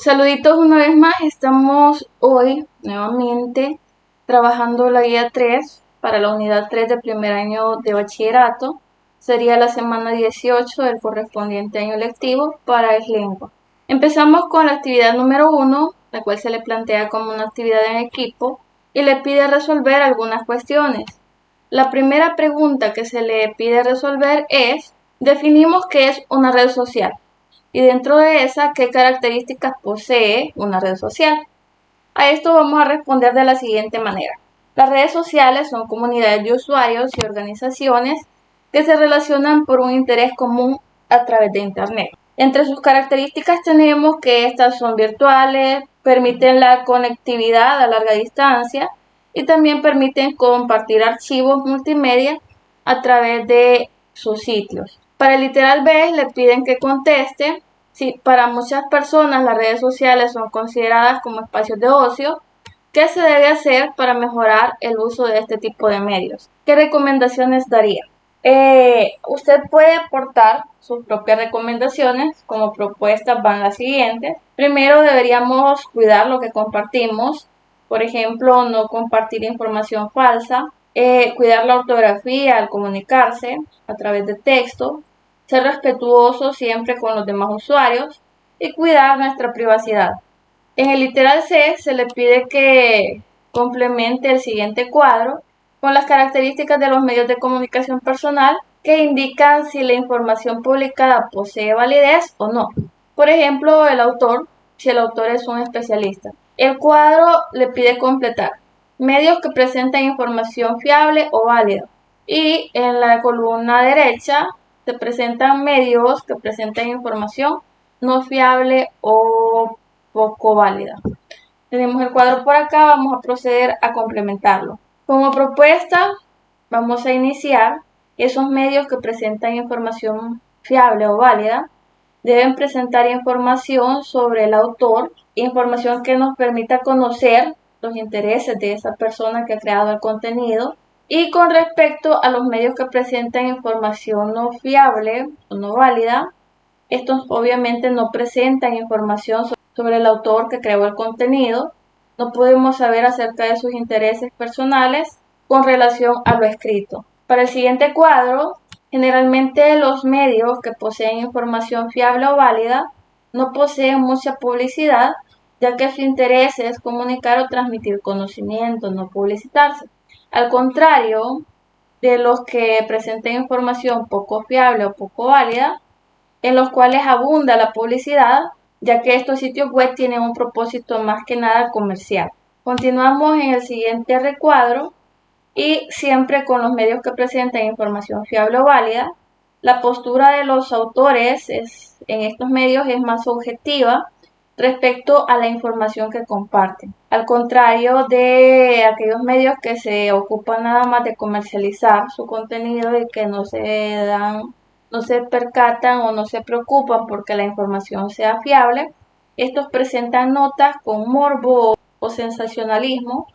Saluditos una vez más, estamos hoy nuevamente trabajando la guía 3 para la unidad 3 del primer año de bachillerato. Sería la semana 18 del correspondiente año lectivo para lengua. Empezamos con la actividad número 1, la cual se le plantea como una actividad en equipo y le pide resolver algunas cuestiones. La primera pregunta que se le pide resolver es: definimos qué es una red social. Y dentro de esa, ¿qué características posee una red social? A esto vamos a responder de la siguiente manera. Las redes sociales son comunidades de usuarios y organizaciones que se relacionan por un interés común a través de Internet. Entre sus características tenemos que estas son virtuales, permiten la conectividad a larga distancia y también permiten compartir archivos multimedia a través de sus sitios. Para el literal B le piden que conteste si para muchas personas las redes sociales son consideradas como espacios de ocio. ¿Qué se debe hacer para mejorar el uso de este tipo de medios? ¿Qué recomendaciones daría? Usted puede aportar sus propias recomendaciones. Como propuestas van las siguientes. Primero, deberíamos cuidar lo que compartimos. Por ejemplo, no compartir información falsa. Cuidar la ortografía al comunicarse a través de texto. Ser respetuoso siempre con los demás usuarios y cuidar nuestra privacidad. En el literal C se le pide que complemente el siguiente cuadro con las características de los medios de comunicación personal que indican si la información publicada posee validez o no. Por ejemplo, el autor, si el autor es un especialista. El cuadro le pide completar medios que presentan información fiable o válida. Y en la columna derecha se presentan medios que presentan información no fiable o poco válida. Tenemos el cuadro por acá, vamos a proceder a complementarlo. Como propuesta, vamos a iniciar esos medios que presentan información fiable o válida. Deben presentar información sobre el autor, información que nos permita conocer los intereses de esa persona que ha creado el contenido. Y con respecto a los medios que presentan información no fiable o no válida, estos obviamente no presentan información sobre el autor que creó el contenido. No podemos saber acerca de sus intereses personales con relación a lo escrito. Para el siguiente cuadro, generalmente los medios que poseen información fiable o válida no poseen mucha publicidad, ya que su interés es comunicar o transmitir conocimiento, no publicitarse. Al contrario de los que presentan información poco fiable o poco válida, en los cuales abunda la publicidad, ya que estos sitios web tienen un propósito más que nada comercial. Continuamos en el siguiente recuadro y siempre con los medios que presentan información fiable o válida. La postura de los autores en estos medios es más objetiva respecto a la información que comparten. Al contrario de aquellos medios que se ocupan nada más de comercializar su contenido y que no se percatan o no se preocupan porque la información sea fiable, estos presentan notas con morbo o sensacionalismo.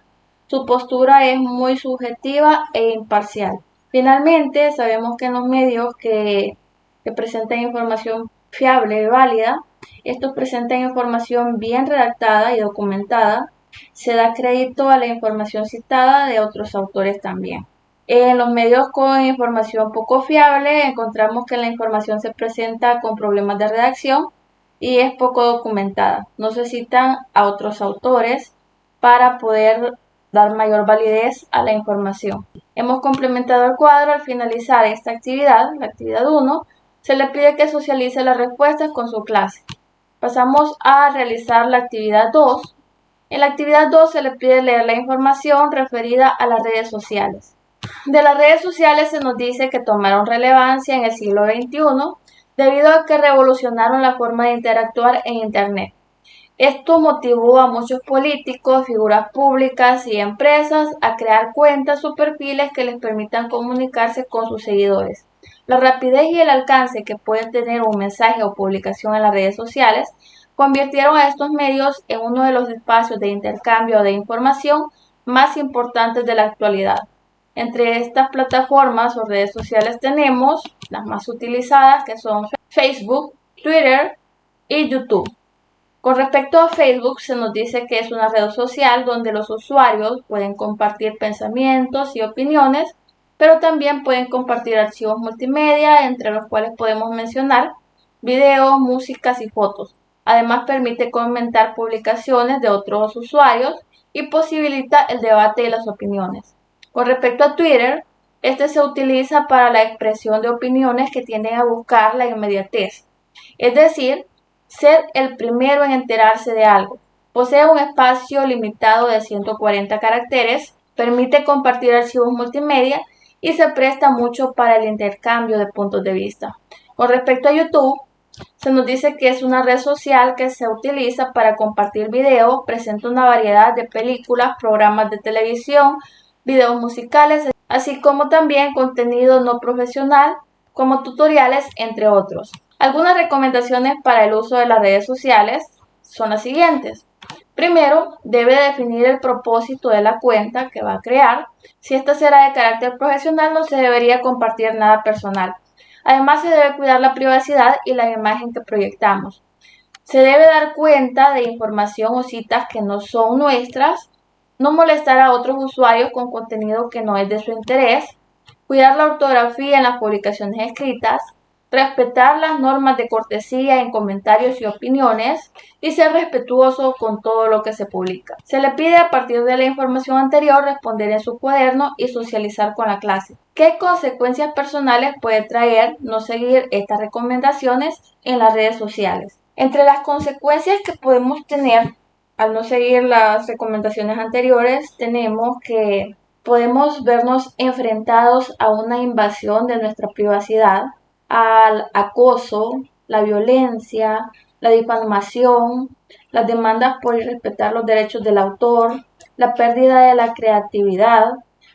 Su postura es muy subjetiva e imparcial. Finalmente, sabemos que en los medios que presentan información fiable y válida, estos presentan información bien redactada y documentada. Se da crédito a la información citada de otros autores también. En los medios con información poco fiable encontramos que la información se presenta con problemas de redacción y es poco documentada. No se citan a otros autores para poder dar mayor validez a la información. Hemos complementado el cuadro. Al finalizar esta actividad, la actividad 1, se le pide que socialice las respuestas con su clase. Pasamos a realizar la actividad 2. En la actividad 2 se le pide leer la información referida a las redes sociales. De las redes sociales se nos dice que tomaron relevancia en el siglo XXI debido a que revolucionaron la forma de interactuar en Internet. Esto motivó a muchos políticos, figuras públicas y empresas a crear cuentas o perfiles que les permitan comunicarse con sus seguidores. La rapidez y el alcance que puede tener un mensaje o publicación en las redes sociales convirtieron a estos medios en uno de los espacios de intercambio de información más importantes de la actualidad. Entre estas plataformas o redes sociales tenemos las más utilizadas, que son Facebook, Twitter y YouTube. Con respecto a Facebook, se nos dice que es una red social donde los usuarios pueden compartir pensamientos y opiniones, pero también pueden compartir archivos multimedia, entre los cuales podemos mencionar videos, músicas y fotos. Además, permite comentar publicaciones de otros usuarios y posibilita el debate y las opiniones. Con respecto a Twitter, este se utiliza para la expresión de opiniones que tienden a buscar la inmediatez, es decir, ser el primero en enterarse de algo. Posee un espacio limitado de 140 caracteres, permite compartir archivos multimedia y se presta mucho para el intercambio de puntos de vista. Con respecto a YouTube, se nos dice que es una red social que se utiliza para compartir videos, presenta una variedad de películas, programas de televisión, videos musicales, así como también contenido no profesional como tutoriales, entre otros. Algunas recomendaciones para el uso de las redes sociales son las siguientes. Primero, debe definir el propósito de la cuenta que va a crear. Si esta será de carácter profesional, no se debería compartir nada personal. Además, se debe cuidar la privacidad y la imagen que proyectamos. Se debe dar cuenta de información o citas que no son nuestras, no molestar a otros usuarios con contenido que no es de su interés, cuidar la ortografía en las publicaciones escritas, respetar las normas de cortesía en comentarios y opiniones y ser respetuoso con todo lo que se publica. Se le pide a partir de la información anterior responder en su cuaderno y socializar con la clase. ¿Qué consecuencias personales puede traer no seguir estas recomendaciones en las redes sociales? Entre las consecuencias que podemos tener al no seguir las recomendaciones anteriores, tenemos que podemos vernos enfrentados a una invasión de nuestra privacidad, al acoso, la violencia, la difamación, las demandas por irrespetar los derechos del autor, la pérdida de la creatividad,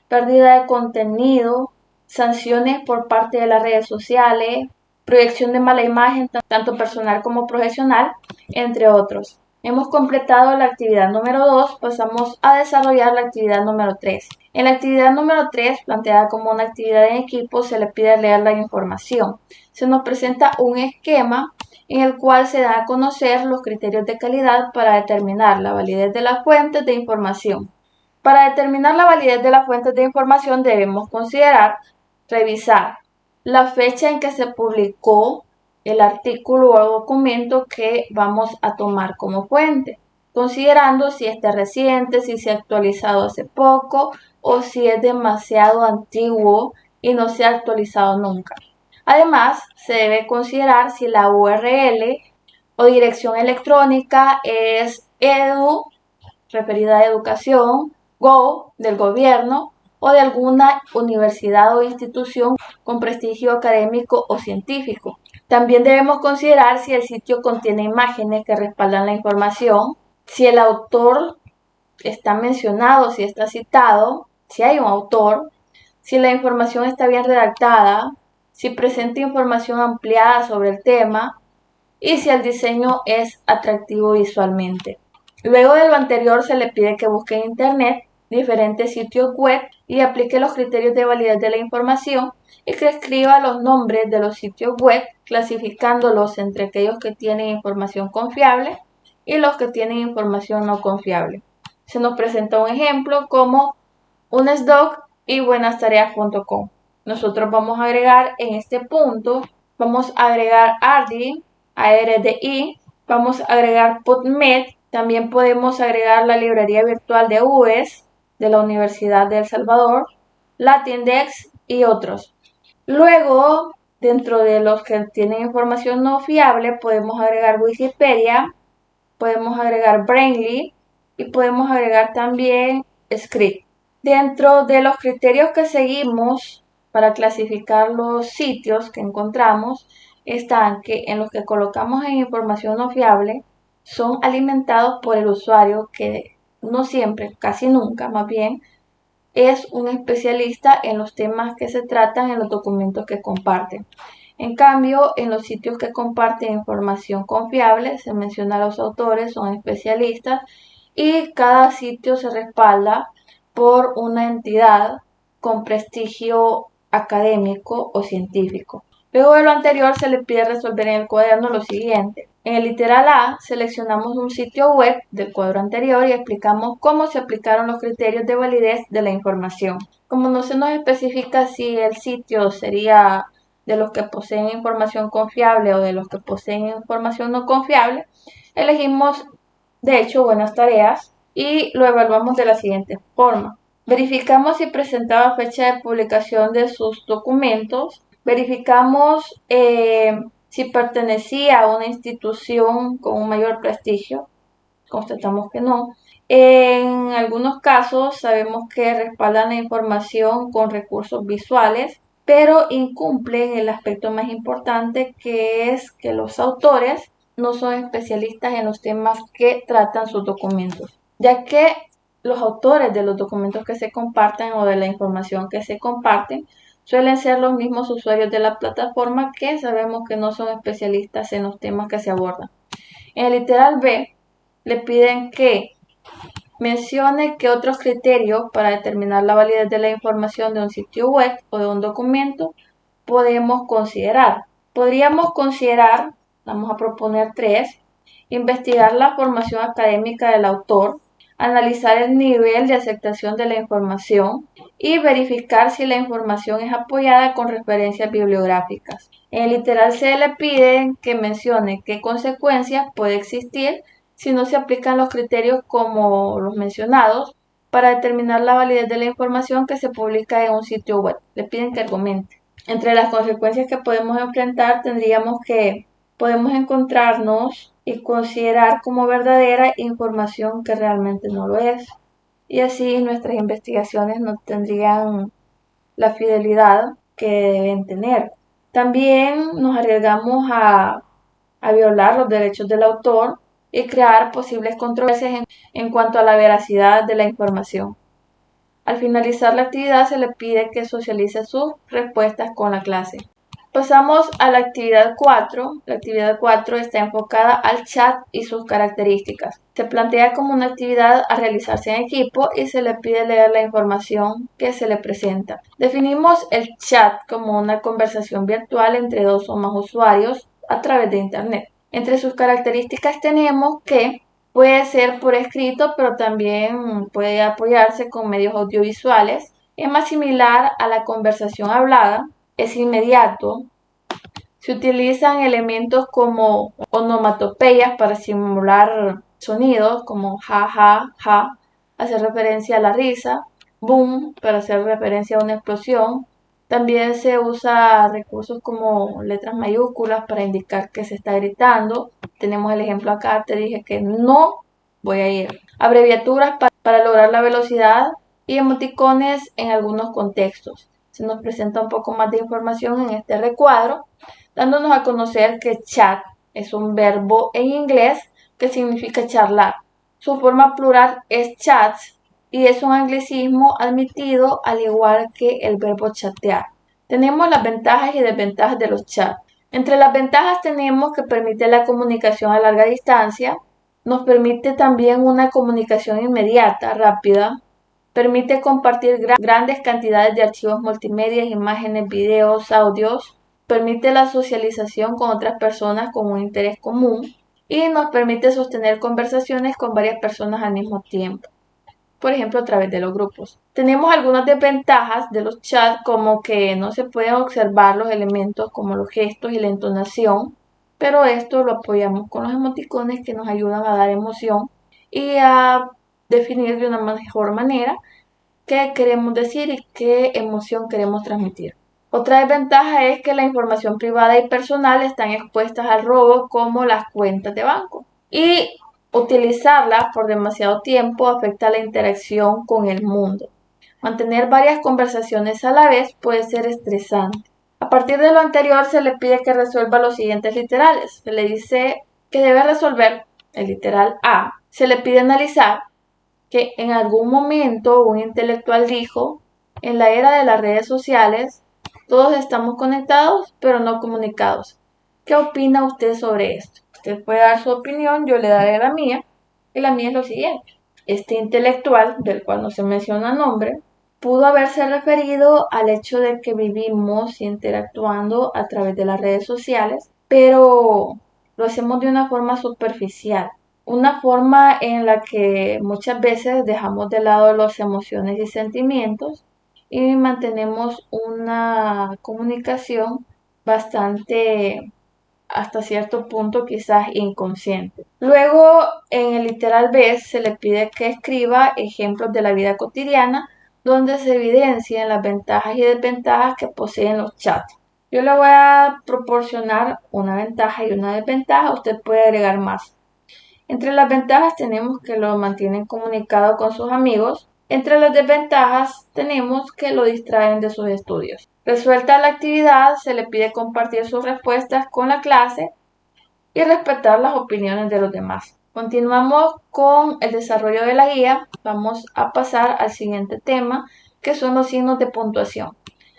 pérdida de contenido, sanciones por parte de las redes sociales, proyección de mala imagen, tanto personal como profesional, entre otros. Hemos completado la actividad número 2, pasamos a desarrollar la actividad número 3. En la actividad número 3, planteada como una actividad en equipo, se le pide leer la información. Se nos presenta un esquema en el cual se da a conocer los criterios de calidad para determinar la validez de las fuentes de información. Para determinar la validez de las fuentes de información debemos considerar, revisar la fecha en que se publicó el artículo o documento que vamos a tomar como fuente, considerando si está reciente, si se ha actualizado hace poco o si es demasiado antiguo y no se ha actualizado nunca. Además, se debe considerar si la URL o dirección electrónica es edu, referida a educación, go, del gobierno, o de alguna universidad o institución con prestigio académico o científico. También debemos considerar si el sitio contiene imágenes que respaldan la información, si el autor está mencionado, si está citado, si hay un autor, si la información está bien redactada, si presenta información ampliada sobre el tema y si el diseño es atractivo visualmente. Luego de lo anterior se le pide que busque en Internet diferentes sitios web y aplique los criterios de validez de la información y que escriba los nombres de los sitios web clasificándolos entre aquellos que tienen información confiable y los que tienen información no confiable. Se nos presenta un ejemplo como unesdoc y buenastareas.com. Nosotros vamos a agregar en este punto, vamos a agregar ARDI, vamos a agregar PubMed, también podemos agregar la librería virtual de UES de la Universidad de El Salvador, Latindex y otros. Luego, dentro de los que tienen información no fiable, podemos agregar Wikipedia, podemos agregar Brainly y podemos agregar también Script. Dentro de los criterios que seguimos para clasificar los sitios que encontramos están que en los que colocamos en información no fiable son alimentados por el usuario que no siempre, casi nunca más bien, es un especialista en los temas que se tratan en los documentos que comparten. En cambio, en los sitios que comparten información confiable, se menciona a los autores, son especialistas y cada sitio se respalda por una entidad con prestigio académico o científico. Luego de lo anterior, se le pide resolver en el cuaderno lo siguiente. En el literal A, seleccionamos un sitio web del cuadro anterior y explicamos cómo se aplicaron los criterios de validez de la información. Como no se nos especifica si el sitio sería de los que poseen información confiable o de los que poseen información no confiable, elegimos, de hecho, buenas tareas y lo evaluamos de la siguiente forma. Verificamos si presentaba fecha de publicación de sus documentos. Verificamos si pertenecía a una institución con un mayor prestigio. Constatamos que no. En algunos casos sabemos que respaldan la información con recursos visuales, pero incumplen el aspecto más importante, que es que los autores no son especialistas en los temas que tratan sus documentos, ya que los autores de los documentos que se comparten o de la información que se comparten suelen ser los mismos usuarios de la plataforma, que sabemos que no son especialistas en los temas que se abordan. En el literal B, le piden que mencione qué otros criterios para determinar la validez de la información de un sitio web o de un documento podemos considerar. Podríamos considerar, vamos a proponer 3, investigar la formación académica del autor, analizar el nivel de aceptación de la información y verificar si la información es apoyada con referencias bibliográficas. En el literal se le pide que mencione qué consecuencias puede existir si no se aplican los criterios como los mencionados para determinar la validez de la información que se publica en un sitio web. Le piden que argumente. Entre las consecuencias que podemos enfrentar tendríamos que podemos encontrarnos y considerar como verdadera información que realmente no lo es. Y así nuestras investigaciones no tendrían la fidelidad que deben tener. También nos arriesgamos a violar los derechos del autor y crear posibles controversias en cuanto a la veracidad de la información. Al finalizar la actividad se le pide que socialice sus respuestas con la clase. Pasamos a la actividad 4. La actividad 4 está enfocada al chat y sus características. Se plantea como una actividad a realizarse en equipo y se le pide leer la información que se le presenta. Definimos el chat como una conversación virtual entre dos o más usuarios a través de Internet. Entre sus características tenemos que puede ser por escrito, pero también puede apoyarse con medios audiovisuales. Es más similar a la conversación hablada. Es inmediato. Se utilizan elementos como onomatopeyas para simular sonidos como ja, ja, ja, hacer referencia a la risa, boom, para hacer referencia a una explosión. También se usa recursos como letras mayúsculas para indicar que se está gritando. Tenemos el ejemplo acá, te dije que no voy a ir. Abreviaturas para lograr la velocidad y emoticones en algunos contextos. Se nos presenta un poco más de información en este recuadro, dándonos a conocer que chat es un verbo en inglés que significa charlar. Su forma plural es chats y es un anglicismo admitido al igual que el verbo chatear. Tenemos las ventajas y desventajas de los chats. Entre las ventajas tenemos que permite la comunicación a larga distancia, nos permite también una comunicación inmediata, rápida, permite compartir grandes cantidades de archivos multimedia, imágenes, videos, audios, permite la socialización con otras personas con un interés común y nos permite sostener conversaciones con varias personas al mismo tiempo, por ejemplo a través de los grupos. Tenemos algunas desventajas de los chats, como que no se pueden observar los elementos como los gestos y la entonación, pero esto lo apoyamos con los emoticones que nos ayudan a dar emoción y a definir de una mejor manera qué queremos decir y qué emoción queremos transmitir. Otra desventaja es que la información privada y personal están expuestas al robo, como las cuentas de banco. Y utilizarlas por demasiado tiempo afecta la interacción con el mundo. Mantener varias conversaciones a la vez puede ser estresante. A partir de lo anterior se le pide que resuelva los siguientes literales. Se le dice que debe resolver el literal A. Se le pide analizar que en algún momento un intelectual dijo: en la era de las redes sociales, todos estamos conectados, pero no comunicados. ¿Qué opina usted sobre esto? Usted puede dar su opinión, yo le daré la mía, y la mía es lo siguiente. Este intelectual, del cual no se menciona nombre, pudo haberse referido al hecho de que vivimos interactuando a través de las redes sociales, pero lo hacemos de una forma superficial, una forma en la que muchas veces dejamos de lado las emociones y sentimientos y mantenemos una comunicación bastante, hasta cierto punto quizás inconsciente. Luego, en el literal B se le pide que escriba ejemplos de la vida cotidiana donde se evidencien las ventajas y desventajas que poseen los chats. Yo le voy a proporcionar una ventaja y una desventaja, usted puede agregar más. Entre las ventajas tenemos que lo mantienen comunicado con sus amigos. Entre las desventajas tenemos que lo distraen de sus estudios. Resuelta la actividad, se le pide compartir sus respuestas con la clase y respetar las opiniones de los demás. Continuamos con el desarrollo de la guía. Vamos a pasar al siguiente tema, que son los signos de puntuación.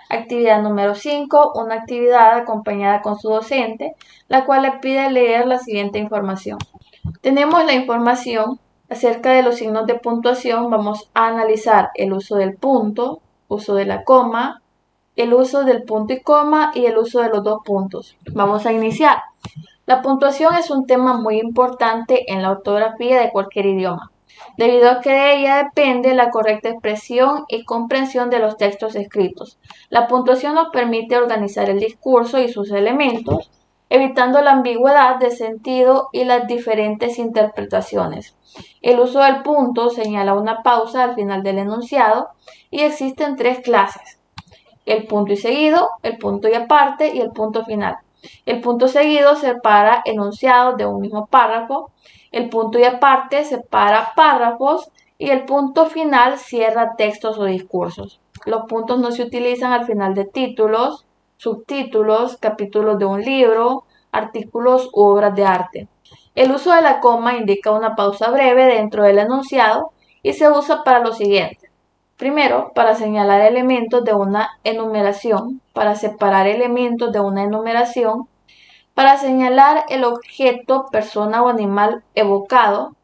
Actividad número 5, una actividad acompañada con su docente, la cual le pide leer la siguiente información. Tenemos la información acerca de los signos de puntuación. Vamos a analizar el uso del punto, uso de la coma, el uso del punto y coma y el uso de los dos puntos. Vamos a iniciar. La puntuación es un tema muy importante en la ortografía de cualquier idioma, debido a que de ella depende la correcta expresión y comprensión de los textos escritos. La puntuación nos permite organizar el discurso y sus elementos, evitando la ambigüedad de sentido y las diferentes interpretaciones. El uso del punto señala una pausa al final del enunciado y existen tres clases: el punto y seguido, el punto y aparte y el punto final. El punto seguido separa enunciados de un mismo párrafo, el punto y aparte separa párrafos y el punto final cierra textos o discursos. Los puntos no se utilizan al final de títulos, subtítulos, capítulos de un libro, artículos u obras de arte. El uso de la coma indica una pausa breve dentro del enunciado y se usa para lo siguiente. Primero, para señalar elementos de una enumeración, para separar elementos de una enumeración, para señalar el objeto, persona o animal evocado,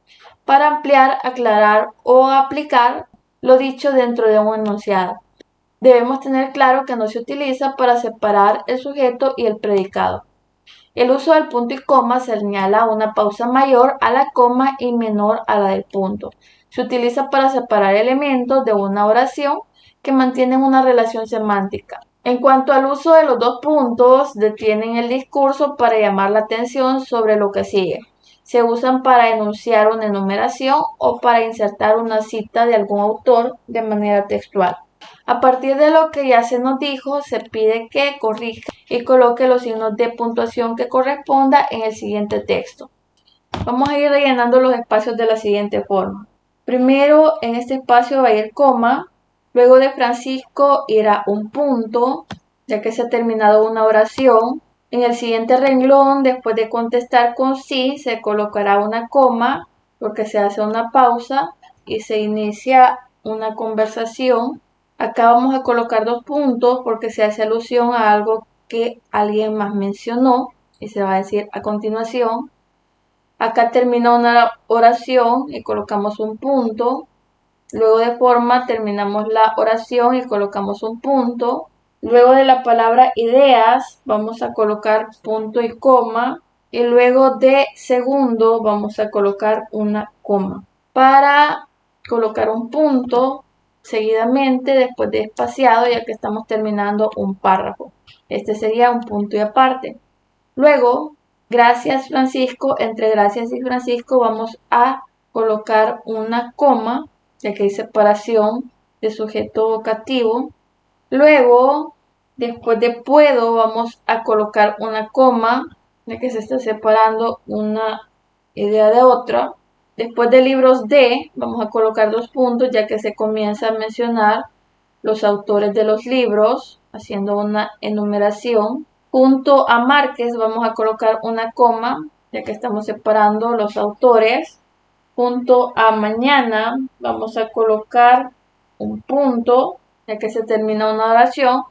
para ampliar, aclarar o aplicar lo dicho dentro de un enunciado. Debemos tener claro que no se utiliza para separar el sujeto y el predicado. El uso del punto y coma señala una pausa mayor a la coma y menor a la del punto. Se utiliza para separar elementos de una oración que mantienen una relación semántica. En cuanto al uso de los dos puntos, detienen el discurso para llamar la atención sobre lo que sigue. Se usan para enunciar una enumeración o para insertar una cita de algún autor de manera textual. A partir de lo que ya se nos dijo, se pide que corrija y coloque los signos de puntuación que corresponda en el siguiente texto. Vamos a ir rellenando los espacios de la siguiente forma. Primero, en este espacio va a ir coma, luego de Francisco irá un punto, ya que se ha terminado una oración. En el siguiente renglón, después de contestar con sí, se colocará una coma, porque se hace una pausa y se inicia una conversación. Acá vamos a colocar dos puntos porque se hace alusión a algo que alguien más mencionó y se va a decir a continuación. Acá termina una oración y colocamos un punto. Luego de forma terminamos la oración y colocamos un punto. Luego de la palabra ideas vamos a colocar punto y coma. Y luego de segundo vamos a colocar una coma. Para colocar un punto seguidamente después de espaciado, ya que estamos terminando un párrafo. Este sería un punto y aparte. Luego, gracias Francisco, entre gracias y Francisco vamos a colocar una coma, ya que hay separación de sujeto vocativo. Luego, después de puedo, vamos a colocar una coma, ya que se está separando una idea de otra. Después de libros de, vamos a colocar dos puntos, ya que se comienza a mencionar los autores de los libros, haciendo una enumeración. Junto a Márquez vamos a colocar una coma, ya que estamos separando los autores. Junto a mañana vamos a colocar un punto, ya que se termina una oración,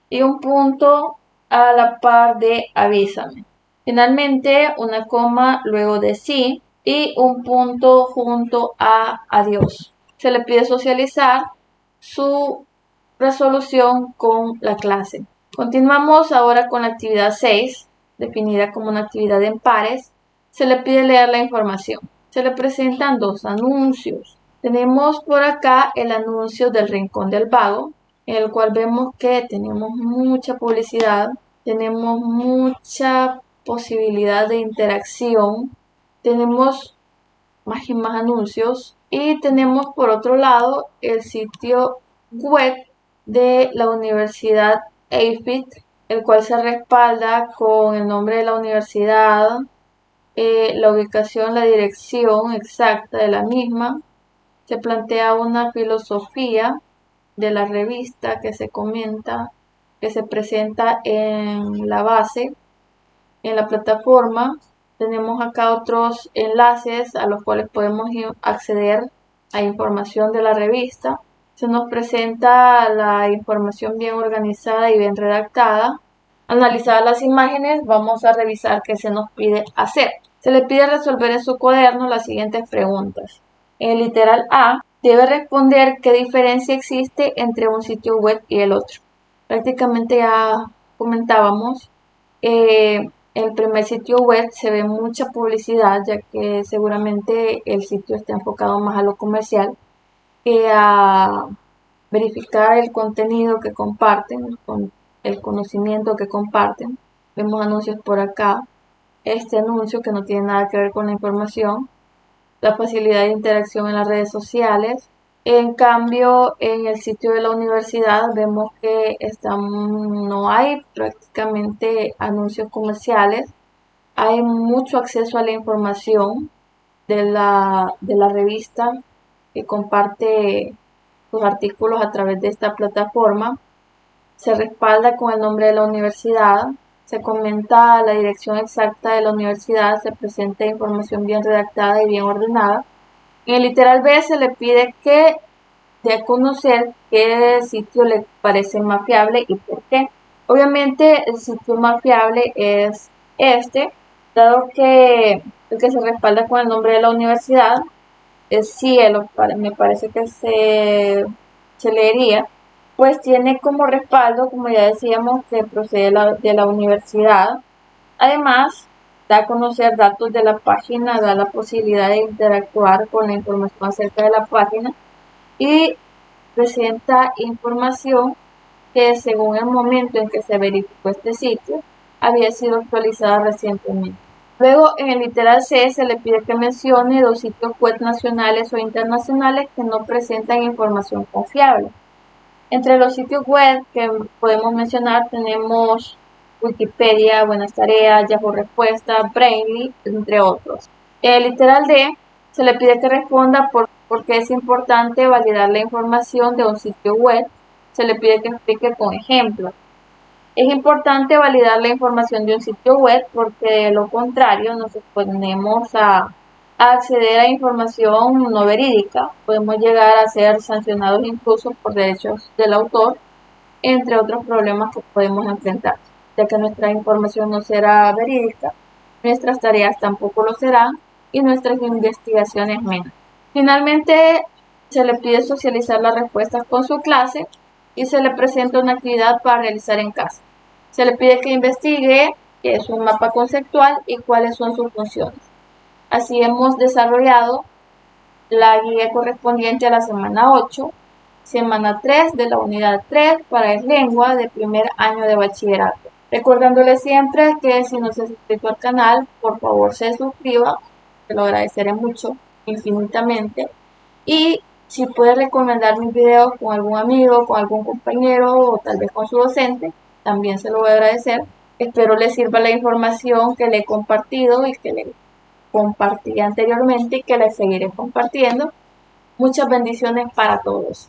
y un punto a la par de avísame. Finalmente, una coma luego de sí y un punto junto a adiós. Se le pide socializar su resolución con la clase. Continuamos ahora con la actividad 6. definida como una actividad en pares, se le pide leer la información. Se le presentan dos anuncios. Tenemos por acá el anuncio del Rincón del Vago, en el cual vemos que tenemos mucha publicidad, tenemos mucha posibilidad de interacción, tenemos más y más anuncios y tenemos por otro lado el sitio web de la Universidad AFIT, el cual se respalda con el nombre de la universidad, la ubicación, la dirección exacta de la misma. Se plantea una filosofía de la revista que se comenta, que se presenta en la base, en la plataforma. Tenemos acá otros enlaces a los cuales podemos acceder a información de la revista. Se nos presenta la información bien organizada y bien redactada. Analizadas las imágenes, vamos a revisar qué se nos pide hacer. Se le pide resolver en su cuaderno las siguientes preguntas. En el literal A, debe responder qué diferencia existe entre un sitio web y el otro. Prácticamente ya comentábamos, el primer sitio web se ve mucha publicidad, ya que seguramente el sitio está enfocado más a lo comercial que a verificar el contenido que comparten, el conocimiento que comparten. Vemos anuncios por acá. Este anuncio que no tiene nada que ver con la información, la facilidad de interacción en las redes sociales. En cambio, en el sitio de la universidad vemos que no hay prácticamente anuncios comerciales, hay mucho acceso a la información de la revista que comparte sus artículos a través de esta plataforma. Se respalda con el nombre de la universidad, se comenta la dirección exacta de la universidad, se presenta información bien redactada y bien ordenada. En el literal B se le pide que dé a conocer qué sitio le parece más fiable y por qué. Obviamente el sitio más fiable es este, dado que el que se respalda con el nombre de la universidad es Cielo, me parece que se leería, pues tiene como respaldo, como ya decíamos, que procede de la universidad. Además, da a conocer datos de la página, da la posibilidad de interactuar con la información acerca de la página y presenta información que según el momento en que se verificó este sitio, había sido actualizada recientemente. Luego, en el literal C se le pide que mencione los sitios web nacionales o internacionales que no presentan información confiable. Entre los sitios web que podemos mencionar tenemos Wikipedia, Buenas Tareas, Yahoo Respuesta, Brainly, entre otros. En el literal D se le pide que responda por qué es importante validar la información de un sitio web. Se le pide que explique con ejemplos. Es importante validar la información de un sitio web porque de lo contrario nos exponemos a acceder a información no verídica. Podemos llegar a ser sancionados incluso por derechos del autor, entre otros problemas que podemos enfrentar, ya que nuestra información no será verídica, nuestras tareas tampoco lo serán y nuestras investigaciones menos. Finalmente, se le pide socializar las respuestas con su clase y se le presenta una actividad para realizar en casa. Se le pide que investigue qué es un mapa conceptual y cuáles son sus funciones. Así hemos desarrollado la guía correspondiente a la semana 8, semana 3 de la unidad 3 para el lengua de primer año de bachillerato. Recordándole siempre que si no se ha suscrito al canal, por favor se suscriba, te lo agradeceré mucho, infinitamente. Y si puede recomendar mis videos con algún amigo, con algún compañero o tal vez con su docente, también se lo voy a agradecer. Espero les sirva la información que le he compartido y que le compartí anteriormente y que les seguiré compartiendo. Muchas bendiciones para todos.